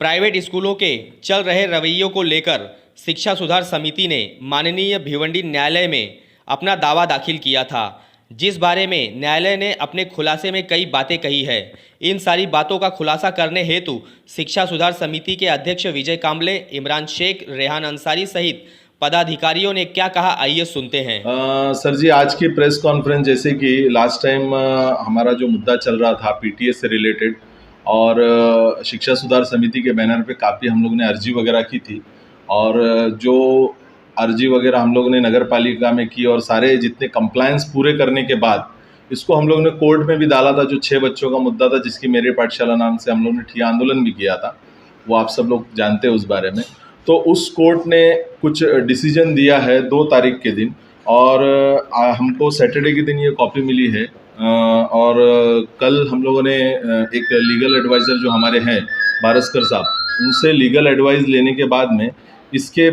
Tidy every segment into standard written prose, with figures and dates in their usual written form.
Private स्कूलों के चल रहे रवैयों को लेकर शिक्षा सुधार समिति ने माननीय भिवंडी न्यायालय में अपना दावा दाखिल किया था, जिस बारे में न्यायालय ने अपने खुलासे में कई बातें कही है। इन सारी बातों का खुलासा करने हेतु शिक्षा सुधार समिति के अध्यक्ष विजय कांबले, इमरान शेख, रेहान अंसारी सहित पदाधिकारियों ने क्या कहा, आइए सुनते हैं। सर जी, आज की प्रेस कॉन्फ्रेंस, जैसे कि लास्ट टाइम हमारा जो मुद्दा चल रहा था पीटीएस से रिलेटेड, और शिक्षा सुधार समिति के बैनर पे काफ़ी हम लोग ने अर्जी वगैरह की थी, और जो अर्जी वगैरह हम लोग ने नगर पालिका में की और सारे जितने कंप्लायंस पूरे करने के बाद इसको हम लोग ने कोर्ट में भी डाला था। जो 6 बच्चों का मुद्दा था, जिसकी मेरे पाठशाला नाम से हम लोग ने ठिया आंदोलन भी किया था, वो आप सब लोग जानते हैं उस बारे में। तो उस कोर्ट ने कुछ डिसीजन दिया है 2 तारीख के दिन, और हमको सैटरडे के दिन ये कॉपी मिली है। और कल हम लोगों ने एक लीगल एडवाइज़र जो हमारे हैं बारस्कर साहब, उनसे लीगल एडवाइस लेने के बाद में इसके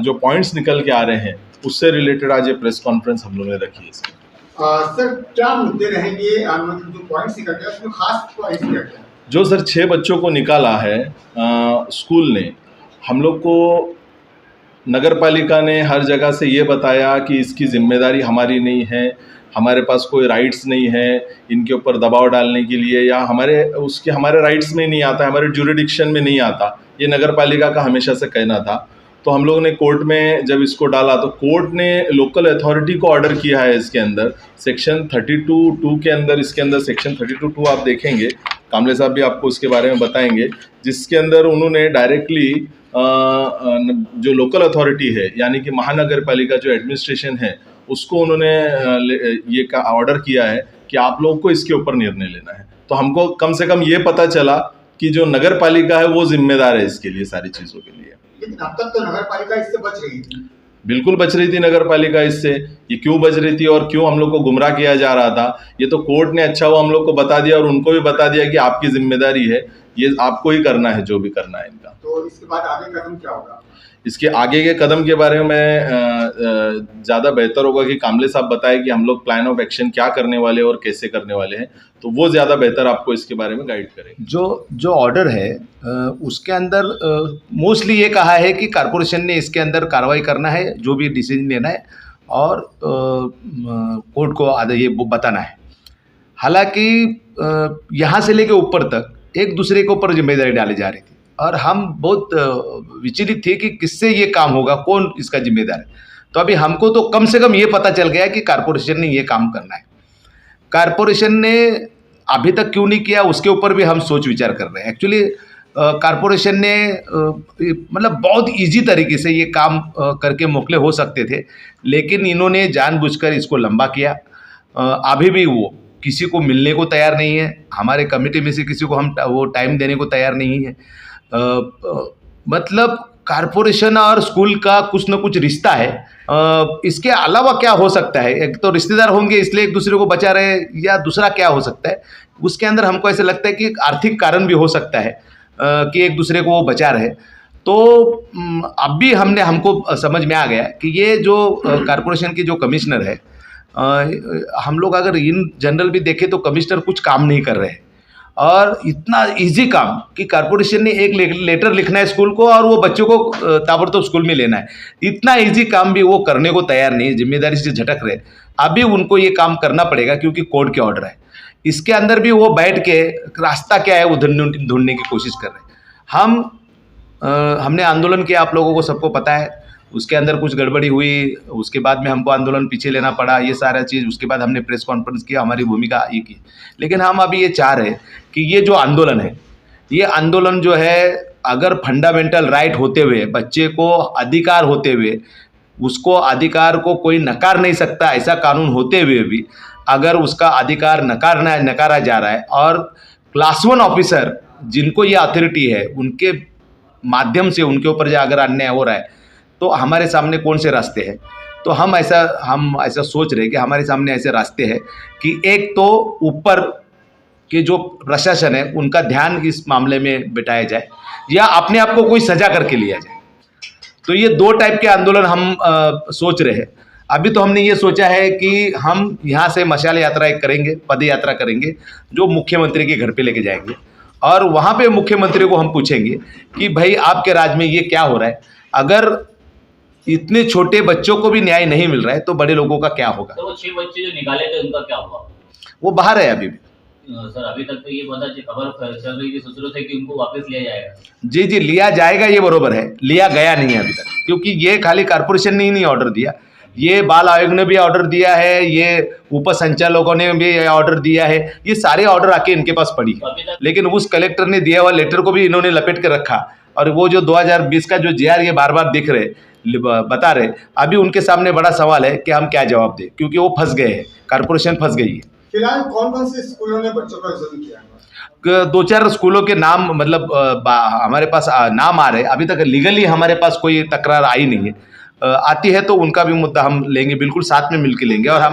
जो पॉइंट्स निकल के आ रहे हैं उससे रिलेटेड आज ये प्रेस कॉन्फ्रेंस हम लोगों ने रखी है। सर, क्या मुद्दे रहेंगे, मतलब जो पॉइंट्स निकलते हैं उसमें खास पॉइंट्स क्या क्या? जो सर 6 बच्चों को निकाला है स्कूल ने, हम लोग को नगर पालिका ने हर जगह से ये बताया कि इसकी जिम्मेदारी हमारी नहीं है, हमारे पास कोई राइट्स नहीं है इनके ऊपर दबाव डालने के लिए, या हमारे राइट्स में नहीं आता, हमारे ज्यूरिडिक्शन में नहीं आता, ये नगर पालिका का हमेशा से कहना था। तो हम लोग ने कोर्ट में जब इसको डाला तो कोर्ट ने लोकल अथॉरिटी को ऑर्डर किया है इसके अंदर सेक्शन 32(2) के अंदर, इसके अंदर सेक्शन 32(2) आप देखेंगे, कामले साहब भी आपको उसके बारे में बताएंगे, जिसके अंदर उन्होंने डायरेक्टली जो लोकल अथॉरिटी है यानी कि महानगर पालिका जो एडमिनिस्ट्रेशन है उसको उन्होंने ये का ऑर्डर किया है कि आप लोगों को इसके ऊपर निर्णय लेना है। तो हमको कम से कम ये पता चला कि जो नगर पालिका है वो जिम्मेदार है इसके लिए, सारी चीज़ों के लिए। लेकिन अब तक तो नगर पालिका इससे बच रही थी। बिल्कुल बच रही थी नगर पालिका इससे। ये क्यों बच रही थी और क्यों हम लोग को गुमराह किया जा रहा था, ये तो कोर्ट ने अच्छा हुआ हम लोग को बता दिया, और उनको भी बता दिया कि आपकी जिम्मेदारी है, ये आपको ही करना है जो भी करना है इनका। तो इसके बाद आगे कदम क्या होगा? इसके आगे के कदम के बारे में ज़्यादा बेहतर होगा कि कामले साहब बताए कि हम लोग प्लान ऑफ एक्शन क्या करने वाले हैं और कैसे करने वाले हैं, तो वो ज़्यादा बेहतर आपको इसके बारे में गाइड करें। जो ऑर्डर है उसके अंदर मोस्टली ये कहा है कि कॉरपोरेशन ने इसके अंदर कार्रवाई करना है, जो भी डिसीजन लेना है, और कोर्ट को ये बताना है। हालांकि यहाँ से लेके ऊपर तक एक दूसरे के ऊपर जिम्मेदारी डाली जा रही थी, और हम बहुत विचलित थे कि किससे ये काम होगा, कौन इसका जिम्मेदार है। तो अभी हमको तो कम से कम ये पता चल गया कि कॉरपोरेशन ने ये काम करना है। कॉरपोरेशन ने अभी तक क्यों नहीं किया उसके ऊपर भी हम सोच विचार कर रहे हैं। एक्चुअली कॉरपोरेशन ने मतलब बहुत इजी तरीके से ये काम करके मोकले हो सकते थे, लेकिन इन्होंने जानबूझकर इसको लंबा किया। अभी भी वो किसी को मिलने को तैयार नहीं है, हमारे कमेटी में से किसी को हम वो टाइम देने को तैयार नहीं है। मतलब कॉरपोरेशन और स्कूल का कुछ न कुछ रिश्ता है। इसके अलावा क्या हो सकता है? एक तो रिश्तेदार होंगे इसलिए एक दूसरे को बचा रहे, या दूसरा क्या हो सकता है? उसके अंदर हमको ऐसा लगता है कि आर्थिक कारण भी हो सकता है कि एक दूसरे को वो बचा रहे। तो अब भी हमको समझ में आ गया कि ये जो कॉरपोरेशन की जो कमिश्नर है, हम लोग अगर इन जनरल भी देखें तो कमिश्नर कुछ काम नहीं कर रहे हैं, और इतना इजी काम कि कॉरपोरेशन ने एक लेटर लिखना है स्कूल को और वो बच्चों को ताबड़तोड़ स्कूल में लेना है, इतना इजी काम भी वो करने को तैयार नहीं है, जिम्मेदारी से झटक रहे। अभी उनको ये काम करना पड़ेगा क्योंकि कोर्ट के ऑर्डर है। इसके अंदर भी वो बैठ के रास्ता क्या है वो ढूंढने की कोशिश कर रहे हैं। हमने आंदोलन किया, आप लोगों को सबको पता है, उसके अंदर कुछ गड़बड़ी हुई, उसके बाद में हमको आंदोलन पीछे लेना पड़ा, ये सारा चीज़। उसके बाद हमने प्रेस कॉन्फ्रेंस किया, हमारी भूमिका ये की। लेकिन हम अभी ये चाह रहे हैं कि ये जो आंदोलन है, ये आंदोलन जो है, अगर फंडामेंटल राइट होते हुए, बच्चे को अधिकार होते हुए, उसको अधिकार को कोई नकार नहीं सकता, ऐसा कानून होते हुए भी अगर उसका अधिकार नकारा जा रहा है, और क्लास 1 ऑफिसर जिनको ये अथॉरिटी है उनके माध्यम से उनके ऊपर जो अगर अन्याय हो रहा है, तो हमारे सामने कौन से रास्ते हैं? तो हम ऐसा सोच रहे हैं कि हमारे सामने ऐसे रास्ते हैं कि एक तो ऊपर के जो प्रशासन है उनका ध्यान इस मामले में बिठाया जाए, या अपने आप को कोई सजा करके लिया जाए। तो ये 2 टाइप के आंदोलन हम सोच रहे हैं। अभी तो हमने ये सोचा है कि हम यहाँ से मशाल यात्रा एक करेंगे, पद यात्रा करेंगे, जो मुख्यमंत्री के घर पे लेके जाएंगे, और वहाँ पे मुख्यमंत्री को हम पूछेंगे कि भाई आपके राज्य में ये क्या हो रहा है। अगर इतने छोटे बच्चों को भी न्याय नहीं मिल रहा है तो बड़े लोगों का क्या होगा। तो वो 6 बच्चे जो निकाले थे उनका क्या हुआ? वो बाहर है अभी भी। सर अभी तक तो ये खबर चल रही थी सूत्रों से कि उनको वापस लिया जाएगा। जी जी, लिया जाएगा, ये बरोबर है, लिया गया नहीं है अभी तक, क्योंकि ये खाली कॉर्पोरेशन ने ही नहीं ऑर्डर दिया, ये बाल आयोग ने भी ऑर्डर दिया है, ये उप संचालकों ने भी ऑर्डर दिया है, ये सारे ऑर्डर आके इनके पास पड़ी है। लेकिन उस कलेक्टर ने दिया हुआ लेटर को भी इन्होंने लपेट के रखा, और वो जो 2020 का जो JR ये बार बार दिख रहे बता रहे, अभी उनके सामने बड़ा सवाल है कि हम क्या जवाब दें, क्योंकि वो फंस गए हैं, कॉर्पोरेशन फंस गई है। फिलहाल कौन कौन से स्कूलों ने बच्चों का जुल्म किया? 2-4 स्कूलों के नाम मतलब हमारे पास नाम आ रहे हैं, अभी तक लीगली हमारे पास कोई तकरार आई नहीं है। आती है तो उनका भी मुद्दा हम लेंगे, बिल्कुल साथ में मिलकर लेंगे। और हम